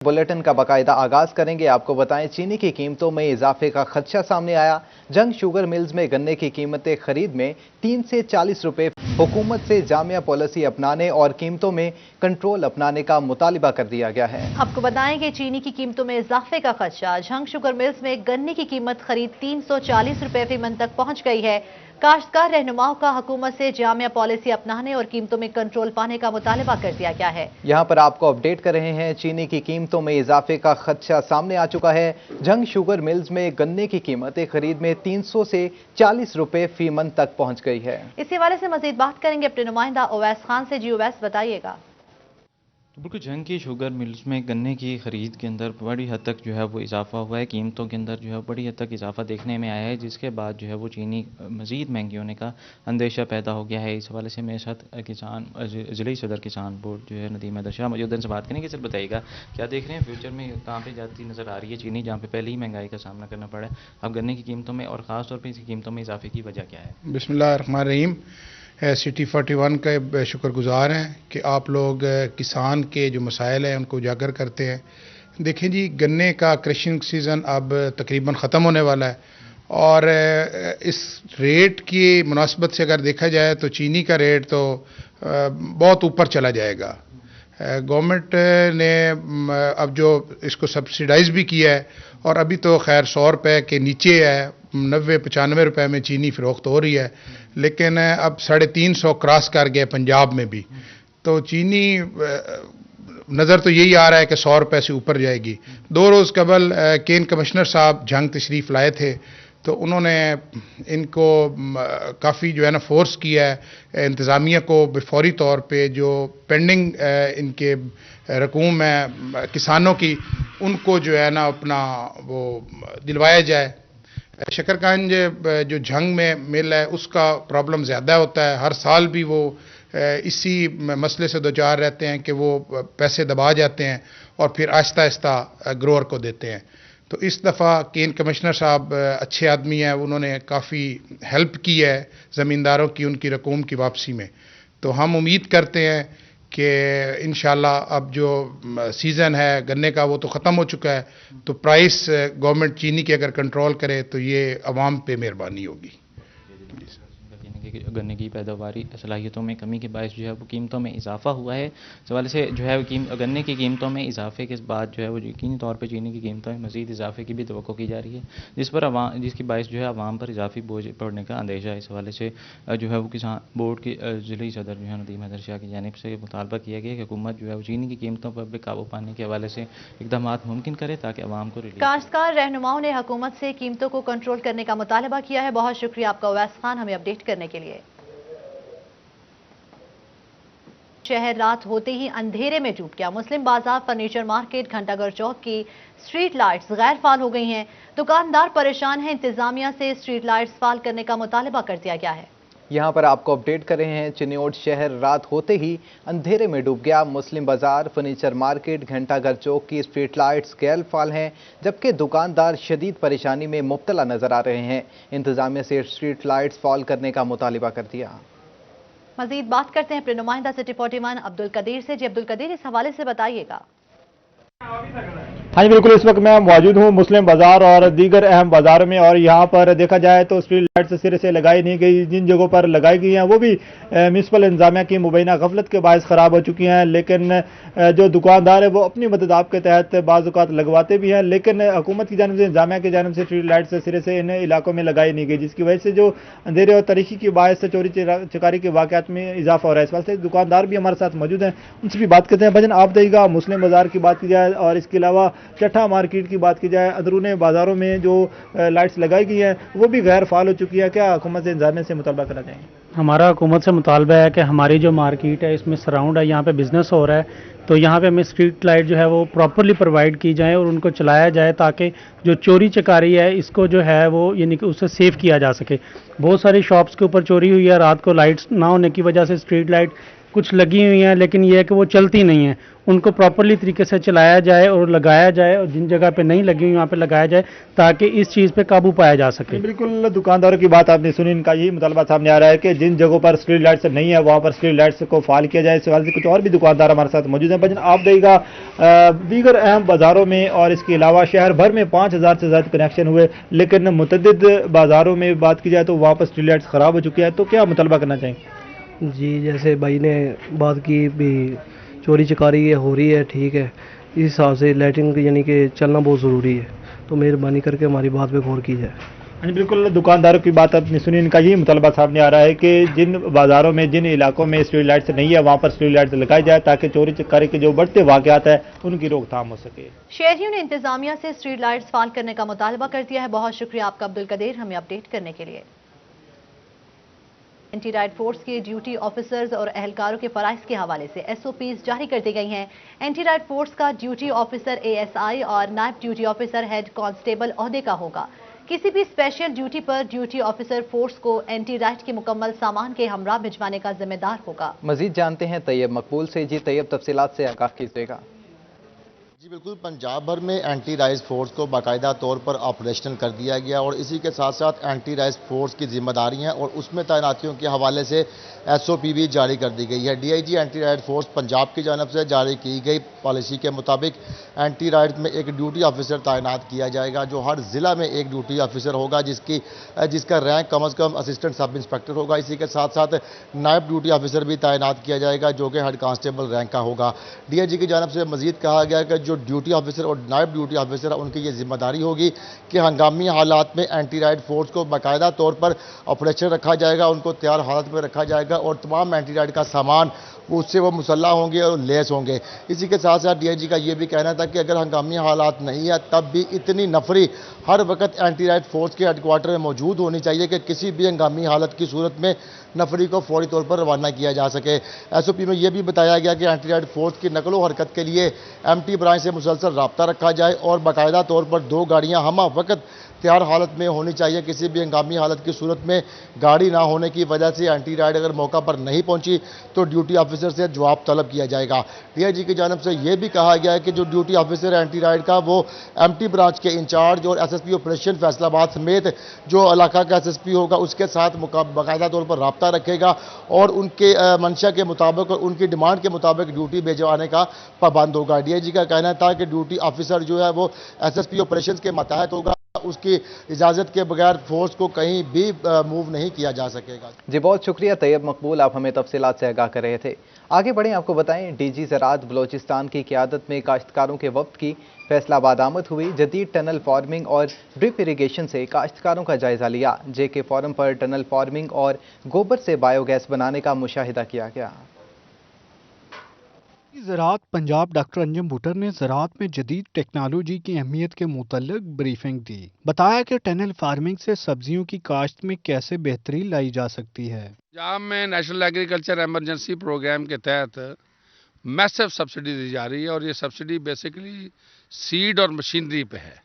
Bulletin का बाकायदा आगाज करेंगे। आपको बताएं, चीनी की कीमतों में इजाफे का खदशा सामने आया। जंग शुगर मिल्स में गन्ने की कीमतें खरीद में 3 से 40 रुपए। हुकूमत से जामिया पॉलिसी अपनाने और कीमतों में कंट्रोल अपनाने का मुतालिबा कर दिया गया है। आपको बताएं कि चीनी की कीमतों में इजाफे का खदशा। जंग शुगर मिल्स में गन्ने की कीमत खरीद 340 रुपए फी मन तक पहुंच गई है। काश्तकार रहनुमाओं का हुकूमत से जामिया पॉलिसी अपनाने और कीमतों में कंट्रोल पाने का मुतालबा कर दिया गया है। यहाँ पर आपको अपडेट कर रहे हैं, चीनी की कीमतों में इजाफे का खदशा सामने आ चुका है। जंग शुगर मिल्स में गन्ने की कीमतें खरीद में 300 से 40 रुपए फी मन तक पहुंच गई है। इसी हवाले से मजीद बात करेंगे अपने नुमाइंदा ओवैस खान से। जी ओवैस, बताइएगा। बिल्कुल, जंग की शुगर मिल्स में गन्ने की ख़रीद के अंदर बड़ी हद तक जो है वो इजाफा हुआ है। कीमतों के अंदर जो है बड़ी हद तक इजाफा देखने में आया है, जिसके बाद जो है वो चीनी मज़ीद महंगी होने का अंदेशा पैदा हो गया है। इस हवाले से मेरे साथ किसान ज़िले सदर किसान बोर्ड जो है नदीम हैदर शाह मौजूद हैं, से बात करेंगे। सर बताइएगा, क्या देख रहे हैं फ्यूचर में कहाँ पर जाती नज़र आ रही है चीनी, जहाँ पर पहले ही महंगाई का सामना करना पड़ा है, अब गन्ने की कीमतों में और ख़ास तौर पर इसकी कीमतों में इजाफे की वजह क्या है? बिस्मिल्लाह रहमान रहीम। सिटी 41 का शुक्रगुजार हैं कि आप लोग किसान के जो मसाइल हैं उनको उजागर करते हैं। देखें जी, गन्ने का क्रशिंग सीज़न अब तकरीबन ख़त्म होने वाला है और इस रेट की मुनासबत से अगर देखा जाए तो चीनी का रेट तो बहुत ऊपर चला जाएगा। गवर्नमेंट ने अब जो इसको सब्सिडाइज़ भी किया है और अभी तो खैर 100 रुपये के नीचे है, 90-95 रुपए में चीनी फ़रोख्त हो रही है, लेकिन अब 350 क्रॉस कर गया पंजाब में भी। तो चीनी नज़र तो यही आ रहा है कि 100 रुपये से ऊपर जाएगी। 2 रोज़ कबल केन कमिश्नर साहब जंग तशरीफ़ लाए थे, तो उन्होंने इनको काफ़ी जो है ना फोर्स किया है इंतज़ामिया को फौरी तौर पे जो पेंडिंग इनके रकूम है किसानों की, उनको जो है ना अपना वो दिलवाया जाए। शकरकंज जो जंग में मिल है उसका प्रॉब्लम ज़्यादा होता है, हर साल भी वो इसी मसले से दो चार रहते हैं कि वो पैसे दबा जाते हैं और फिर आहिस्ता आहिस्ता ग्रोअर को देते हैं। तो इस दफ़ा केन कमिश्नर साहब अच्छे आदमी हैं, उन्होंने काफ़ी हेल्प की है ज़मींदारों की उनकी रकूम की वापसी में। तो हम उम्मीद करते हैं कि इंशाल्लाह अब जो सीज़न है गन्ने का वो तो ख़त्म हो चुका है, तो प्राइस गवर्नमेंट चीनी की अगर कंट्रोल करे तो ये अवाम पे मेहरबानी होगी। गन्ने की पैदावारी सलाहियतों में कमी के बायस जो है वो कीमतों में इजाफा हुआ है। इस हवाले से जो है गन्ने की कीमतों में इजाफे के बाद जो है वो यकीनी तौर पे चीनी की कीमतों में मज़ीद इजाफे की भी तवक्को की जा रही है, जिसकी बायस जो है आवाम पर इजाफी बोझ पड़ने का अंदेशा है। इस हवाले से जो है वो किसान बोर्ड के ज़िले सदर जो है नदीम हैदर शाह की जानिब से मुतालबा किया गया कि हुकूमत जो है वो चीनी की कीमतों पर भी काबू पाने के हवाले से इक़दाम मुमकिन करे ताकि आवाम को काश्तकार रहनुमाओं ने हुकूमत से कीमतों को कंट्रोल करने का मुतालबा किया है। बहुत शुक्रिया आपका ओवैस खान हमें अपडेट करने के लिए। शहर रात होते ही अंधेरे में डूब गया। मुस्लिम बाजार फर्नीचर मार्केट घंटाघर चौक की स्ट्रीट लाइट्स गैर फाल हो गई हैं। दुकानदार परेशान हैं। इंतजामिया से स्ट्रीट लाइट्स फाल करने का मुतालबा कर दिया गया है। यहाँ पर आपको अपडेट कर रहे हैं, चिन्योट शहर रात होते ही अंधेरे में डूब गया। मुस्लिम बाजार फर्नीचर मार्केट घंटाघर चौक की स्ट्रीट लाइट्स गैर फाल हैं, जबकि दुकानदार शदीद परेशानी में मुब्तला नजर आ रहे हैं। इंतजामिया से स्ट्रीट लाइट्स फाल करने का मुतालबा कर दिया। मजीद बात करते हैं अपने नुमाइंदा सिटी 41 अब्दुल कदीर से। जी अब्दुल कदीर, इस हवाले से बताइएगा। हाँ जी बिल्कुल, इस वक्त मैं मौजूद हूँ मुस्लिम बाजार और दीगर अहम बाजार में, और यहाँ पर देखा जाए तो स्ट्रीट लाइट्स सिरे से लगाई नहीं गई। जिन जगहों पर लगाई गई हैं वो भी म्यूनसिपल इंतजामिया की मुबैना गफलत के बायस ख़राब हो चुकी हैं। लेकिन जो दुकानदार है वो अपनी मदद आपके तहत बाज़ औक़ात लगवाते भी हैं, लेकिन हुकूमत की जानिब से इंतजामिया की जानिब से स्ट्रीट लाइट्स सिरे से इन इलाकों में लगाई नहीं गई, जिसकी वजह से जो अंधेरे और तारीकी की बायस से चोरी चकारी के वाक़यात में इजाफा हो रहा है। इस वास्ते दुकानदार भी हमारे साथ मौजूद हैं, उनसे भी बात करते हैं। भजन, आप देगा मुस्लिम बाजार की बात की जाए और इसके अलावा चट्ठा मार्केट की बात की जाए, अंदरूनी बाजारों में जो लाइट्स लगाई गई हैं वो भी गैर फाल हो चुकी है, क्या हुकूमत से इंतजामिया से मुतालबा करना चाहेंगे? हमारा हुकूमत से मुतालबा है कि हमारी जो मार्केट है इसमें सराउंड है, यहाँ पे बिज़नेस हो रहा है, तो यहाँ पे हमें स्ट्रीट लाइट जो है वो प्रॉपरली प्रोवाइड की जाए और उनको चलाया जाए ताकि जो चोरी चकारी है इसको जो है वो यानी कि उससे सेव किया जा सके। बहुत सारी शॉप्स के ऊपर चोरी हुई है रात को, लाइट्स ना होने की वजह से स्ट्रीट लाइट کچھ لگی ہوئی ہیں لیکن یہ ہے کہ وہ چلتی نہیں ہیں. ان کو پراپرلی طریقے سے چلایا جائے اور لگایا جائے, اور جن جگہ پہ نہیں لگی ہوئی وہاں پہ لگایا جائے تاکہ اس چیز پہ قابو پایا جا سکے. بالکل دکانداروں کی بات آپ نے سنی, ان کا یہی مطالبہ سامنے آ رہا ہے کہ جن جگہوں پر اسٹریٹ لائٹس نہیں ہے وہاں پر اسٹریٹ لائٹس کو فعال کیا جائے. اس حوالے سے کچھ اور بھی دکاندار ہمارے ساتھ موجود ہیں. بجن آپ دے گا دیگر اہم بازاروں میں اور اس کے علاوہ شہر بھر میں 5000 سے زیادہ کنیکشن ہوئے, لیکن متعدد بازاروں میں بات کی جائے تو وہاں پر اسٹریٹ لائٹس خراب ہو چکی ہے, تو کیا مطالبہ کرنا چاہیں گے؟ جی جیسے بھائی نے بات کی بھی چوری چکاری یہ ہو رہی ہے, ٹھیک ہے, اس حساب سے لائٹنگ یعنی کہ چلنا بہت ضروری ہے, تو مہربانی کر کے ہماری بات پہ غور کی جائے. جی بالکل دکانداروں کی بات آپ نے سنی, ان کا یہی مطالبہ سامنے آ رہا ہے کہ جن بازاروں میں جن علاقوں میں اسٹریٹ لائٹس نہیں ہے وہاں پر اسٹریٹ لائٹس لگائی جائے تاکہ چوری چکاری کے جو بڑھتے واقعات ہیں ان کی روک تھام ہو سکے. شہریوں نے انتظامیہ سے اسٹریٹ لائٹس فعال کرنے کا مطالبہ کر دیا ہے. بہت شکریہ آپ کا عبدالقدیر ہمیں اپڈیٹ کرنے کے لیے. اینٹی رائٹ فورس کے ڈیوٹی آفیسرز اور اہلکاروں کے فرائض کے حوالے سے ایس او پیز جاری کر دی گئی ہیں. اینٹی رائٹ فورس کا duty officer A S I اور نائب ڈیوٹی آفیسر ہیڈ کانسٹیبل عہدے کا ہوگا. کسی بھی اسپیشل ڈیوٹی پر ڈیوٹی آفیسر فورس کو اینٹی رائٹ کے مکمل سامان کے ہمراہ بھجوانے کا ذمہ دار ہوگا. مزید جانتے ہیں طیب مقبول سے. جی طیب, تفصیلات سے آگاہ کیجیے گا. جی بالکل, پنجاب بھر میں اینٹی رائز فورس کو باقاعدہ طور پر آپریشنل کر دیا گیا اور اسی کے ساتھ ساتھ اینٹی رائز فورس کی ذمہ داریاں اور اس میں تعیناتیوں کے حوالے سے ایس او پی بھی جاری کر دی گئی ہے. D I G anti riot force Punjab کی جانب سے جاری کی گئی پالیسی کے مطابق اینٹی رائٹ میں ایک ڈیوٹی آفیسر تعینات کیا جائے گا جو ہر ضلع میں ایک ڈیوٹی آفیسر ہوگا جس کا رینک کم از کم اسسٹنٹ سب انسپیکٹر ہوگا. اسی کے ساتھ ساتھ نائب ڈیوٹی آفیسر بھی تعینات کیا جائے گا جو کہ ہیڈ کانسٹیبل رینک کا ہوگا. ڈی آئی جی کی جانب سے مزید کہا گیا کہ جو ڈیوٹی آفیسر اور نائب ڈیوٹی آفیسر ان کی یہ ذمہ داری ہوگی کہ ہنگامی حالات میں اینٹی رائٹ فورس کو باقاعدہ طور پر آپریشن رکھا جائے گا, ان کو تیار حالت میں رکھا جائے گا اور تمام اینٹی رائٹ کا سامان اس سے وہ مسلح ہوں گے اور لیس ہوں گے. اسی کے ساتھ ساتھ ڈی آئی جی کا یہ بھی کہنا تھا کہ اگر ہنگامی حالات نہیں ہے تب بھی اتنی نفری ہر وقت اینٹی رائٹ فورس کے ہیڈ کوارٹر میں موجود ہونی چاہیے کہ کسی بھی ہنگامی حالت کی صورت میں نفری کو فوری طور پر روانہ کیا جا سکے. ایس او پی میں یہ بھی بتایا گیا کہ اینٹی رائٹ فورس کی نقل و حرکت کے لیے ایم ٹی برانچ سے مسلسل رابطہ رکھا جائے اور باقاعدہ طور پر 2 گاڑیاں ہمہ وقت تیار حالت میں ہونی چاہیے. کسی بھی ہنگامی حالت کی صورت میں گاڑی نہ ہونے کی وجہ سے اینٹی رائٹ اگر موقع پر نہیں پہنچی تو ڈیوٹی آفیسر سے جواب طلب کیا جائے گا. ڈی آئی جی کی جانب سے یہ بھی کہا گیا ہے کہ جو ڈیوٹی آفیسر اینٹی رائٹ کا وہ ایم ٹی برانچ کے انچارج اور S S P operation Faisal آباد سمیت جو علاقہ کا ایس ایس پی ہوگا اس کے ساتھ باقاعدہ طور پر رابطہ رکھے گا اور ان کے منشا کے مطابق اور ان کی ڈیمانڈ کے مطابق ڈیوٹی بھیجوانے کا پابند ہوگا. ڈی آئی جی کا کہنا تھا کہ ڈیوٹی آفیسر جو ہے وہ ایس ایس پی آپریشن کے ماتحت ہوگا, اس کی اجازت کے بغیر فورس کو کہیں بھی موو نہیں کیا جا سکے گا. جی بہت شکریہ طیب مقبول, آپ ہمیں تفصیلات سے آگاہ کر رہے تھے. آگے بڑھیں, آپ کو بتائیں ڈی جی زراعت بلوچستان کی قیادت میں کاشتکاروں کے وفد کی فیصلہ آباد آمد ہوئی. جدید ٹنل فارمنگ اور ڈرپ اریگیشن سے کاشتکاروں کا جائزہ لیا. جے کے فورم پر ٹنل فارمنگ اور گوبر سے بایو گیس بنانے کا مشاہدہ کیا گیا. زراعت پنجاب ڈاکٹر انجم بھٹر نے زراعت میں جدید ٹیکنالوجی کی اہمیت کے متعلق بریفنگ دی. بتایا کہ ٹنل فارمنگ سے سبزیوں کی کاشت میں کیسے بہتری لائی جا سکتی ہے. پنجاب میں نیشنل ایگریکلچر ایمرجنسی پروگرام کے تحت میسو سبسڈی دی جا رہی ہے اور یہ سبسڈی بیسیکلی سیڈ اور مشینری پہ ہے.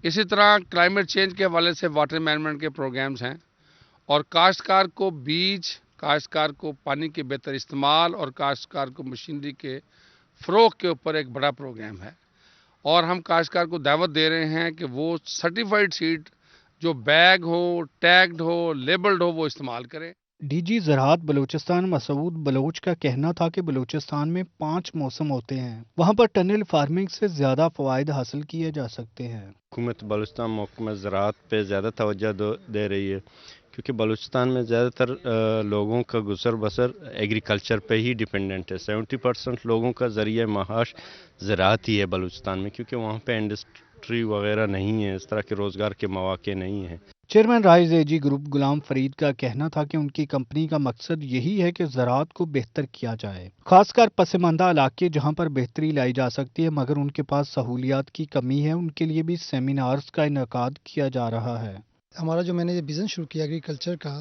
اسی طرح کلائمیٹ چینج کے حوالے سے واٹر مینجمنٹ کے پروگرامز ہیں اور کاشتکار کو بیج, کاشتکار کو پانی کے بہتر استعمال اور کاشتکار کو مشینری کے فروغ کے اوپر ایک بڑا پروگرام ہے. اور ہم کاشتکار کو دعوت دے رہے ہیں کہ وہ سرٹیفائیڈ سیڈ جو بیگ ہو, ٹیگڈ ہو, لیبلڈ ہو وہ استعمال کریں. ڈی جی زراعت بلوچستان مسعود بلوچ کا کہنا تھا کہ بلوچستان میں 5 موسم ہوتے ہیں, وہاں پر ٹنل فارمنگ سے زیادہ فوائد حاصل کیے جا سکتے ہیں. حکومت بلوچستان محکمہ زراعت پہ زیادہ توجہ دے رہی ہے کیونکہ بلوچستان میں زیادہ تر لوگوں کا گزر بسر ایگریکلچر پہ ہی ڈیپینڈنٹ ہے. 70% لوگوں کا ذریعہ معاش زراعت ہی ہے بلوچستان میں کیونکہ وہاں پہ انڈسٹری وغیرہ نہیں ہے, اس طرح کے روزگار کے مواقع نہیں ہیں. چیئرمین رائز اے جی گروپ غلام فرید کا کہنا تھا کہ ان کی کمپنی کا مقصد یہی ہے کہ زراعت کو بہتر کیا جائے, خاص کر پسماندہ علاقے جہاں پر بہتری لائی جا سکتی ہے مگر ان کے پاس سہولیات کی کمی ہے, ان کے لیے بھی سیمینارز کا انعقاد کیا جا رہا ہے. ہمارا جو میں نے یہ بزنس شروع کیا ایگریکلچر کا,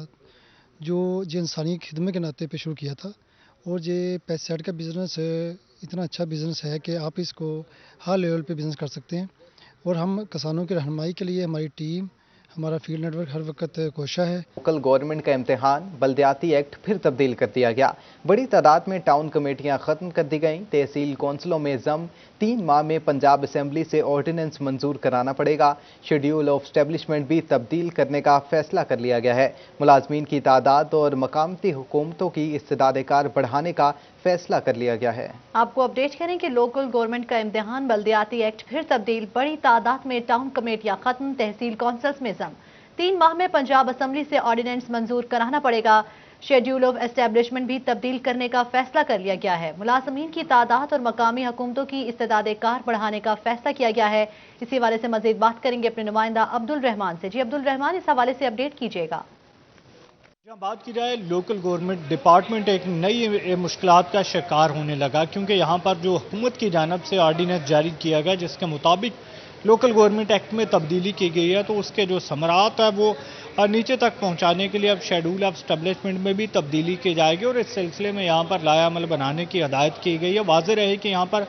جو انسانی خدمت کے ناطے پہ شروع کیا تھا, اور یہ پیسٹ سائڈ کا بزنس اتنا اچھا بزنس ہے کہ آپ اس کو ہر لیول پہ بزنس کر سکتے ہیں. اور ہم کسانوں کی رہنمائی کے لیے ہماری ٹیم हमारा फील्ड नेटवर्क हर वक्त कोशा है। लोकल गवर्नमेंट का इम्तिहान बल्दियाती एक्ट फिर तब्दील कर दिया गया। बड़ी तादाद में टाउन कमेटियां खत्म कर दी गईं। तहसील कौंसलों में जम 3 माह में पंजाब असेंबली से ऑर्डिनेंस मंजूर कराना पड़ेगा। शेड्यूल ऑफ स्टैब्लिशमेंट भी तब्दील करने का फैसला कर लिया गया है। मुलाजमीन की तादाद और मकामती हुकूमतों की इस्तेदाद-ए-कार बढ़ाने का फैसला कर लिया गया है। आपको अपडेट करें कि लोकल गवर्नमेंट का इम्तिहान बल्दियाती एक्ट फिर तब्दील, बड़ी तादाद में टाउन कमेटियां खत्म, तहसील कौंसल्स में जम 3 माह में पंजाब असेंबली से ऑर्डिनेंस मंजूर कराना पड़ेगा। शेड्यूल ऑफ एस्टैब्लिशमेंट भी तब्दील करने का फैसला कर लिया गया है। मुलाजमीन की तादाद और मकामी हुकूमतों की इस्तेदाद-ए-कार बढ़ाने का फैसला किया गया है। इसी हवाले से मजीद बात करेंगे अपने नुमाइंदा अब्दुल रहमान से। जी अब्दुल रहमान, इस हवाले से अपडेट कीजिएगा। जहाँ बात की जाए, लोकल गवर्नमेंट डिपार्टमेंट एक नई मुश्किलात का शिकार होने लगा, क्योंकि यहाँ पर जो हुकूमत की जानिब से ऑर्डिनेंस जारी किया गया जिसके मुताबिक लोकल गवर्नमेंट एक्ट में तब्दीली की गई है, तो उसके जो समरात है वो नीचे तक पहुँचाने के लिए अब शेड्यूल ऑफ स्टैब्लिशमेंट में भी तब्दीली की जाएगी और इस सिलसिले में यहाँ पर लायामल बनाने की हदायत की गई है। वाज़ेह रहे कि यहाँ पर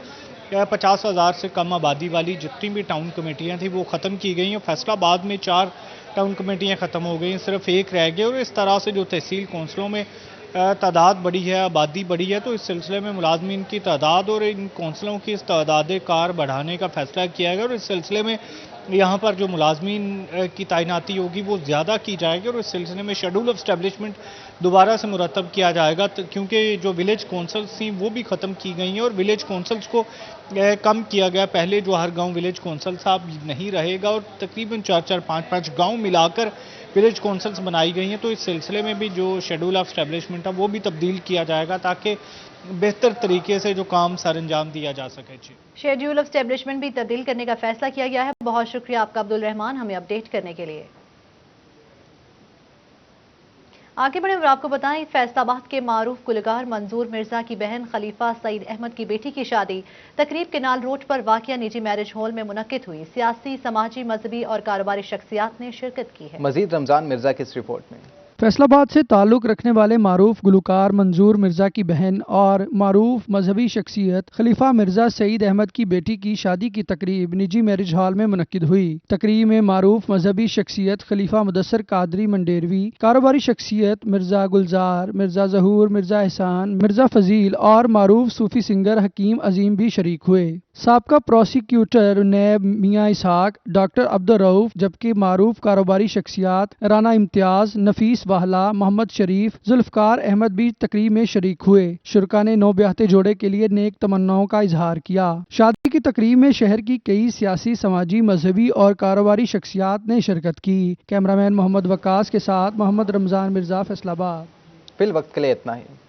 50,000 से कम आबादी वाली जितनी भी टाउन कमेटियाँ थी वो ख़त्म की गई हैं। फैसलाबाद में 4 टाउन कमेटियाँ ख़त्म हो गई, सिर्फ एक रह गई और इस तरह से जो तहसील कौंसलों में तादाद बढ़ी है, आबादी बढ़ी है, तो इस सिलसिले में मुलाजमीन की तादाद और इन कौंसलों की इस तादाद-ए-कार बढ़ाने का फैसला किया गया और इस सिलसिले में यहाँ पर जो मुलाजमीन की तैनाती होगी वो ज़्यादा की जाएगी और इस सिलसिले में शेड्यूल ऑफ स्टैब्लिशमेंट दोबारा से मुरतब किया जाएगा, क्योंकि जो विलेज कौंसल्स थी वो भी ख़त्म की गई हैं और विलेज कौंसल्स को कम किया गया। पहले जो हर गांव विलेज कौंसल साहब नहीं रहेगा और तकरीबन 4-4, 5-5 गांव मिलाकर विलेज कौंसल्स बनाई गई हैं, तो इस सिलसिले में भी जो शेड्यूल ऑफ स्टैब्लिशमेंट है वो भी तब्दील किया जाएगा ताकि बेहतर तरीके से जो काम सर अंजाम दिया जा सके। जी, शेड्यूल ऑफ स्टैब्लिशमेंट भी तब्दील करने का फैसला किया गया है। बहुत शुक्रिया आपका अब्दुल रहमान, हमें अपडेट करने के लिए। आगे बढ़े और आपको बताएं, फैसलाबाद के मारूफ गुलकार मंजूर मिर्जा की बहन खलीफा सईद अहमद की बेटी की शादी तकरीब केनाल रोड पर वाक़िया निजी मैरिज हॉल में मुनक्किद हुई। सियासी, समाजी, मजहबी और कारोबारी शख्सियात ने शिरकत की है। मजीद रमजान मिर्जा की इस रिपोर्ट में। फैसलाबाद से ताल्लुक रखने वाले मारूफ गुलकार मंजूर मिर्जा की बहन और मारूफ मजहबी शख्सियत खलीफा मिर्जा सईद अहमद की बेटी की शादी की तकरीब निजी मैरिज हॉल में मुनक्किद हुई। तकरीब में मारूफ मजहबी शख्सियत खलीफा मुदस्सर कादरी मंडेरवी, कारोबारी शख्सियत मिर्जा गुलजार, मिर्जा जहूर, मिर्जा एहसान, मिर्जा फजील और मारूफ सूफी सिंगर हकीम अजीम भी शरीक हुए। साबका प्रोसिक्यूटर नैब मियाँ इसहाक, डॉक्टर अब्दुल रऊफ, जबकि मारूफ कारोबारी शख्सियात राना इम्तियाज, नफीस वाहला, मोहम्मद शरीफ, जुल्फकार अहमद भी तकरीब में शरीक हुए। शुरका ने नौब्याहते जोड़े के लिए नेक तमन्नाओं का इजहार किया। शादी की तकरीब में शहर की कई सियासी, समाजी, मजहबी और कारोबारी शख्सियात ने शिरकत की। कैमरामैन मोहम्मद वकास के साथ मोहम्मद रमजान मिर्जा, फैसलाबाद। फिल वक्त के लिए इतना ही।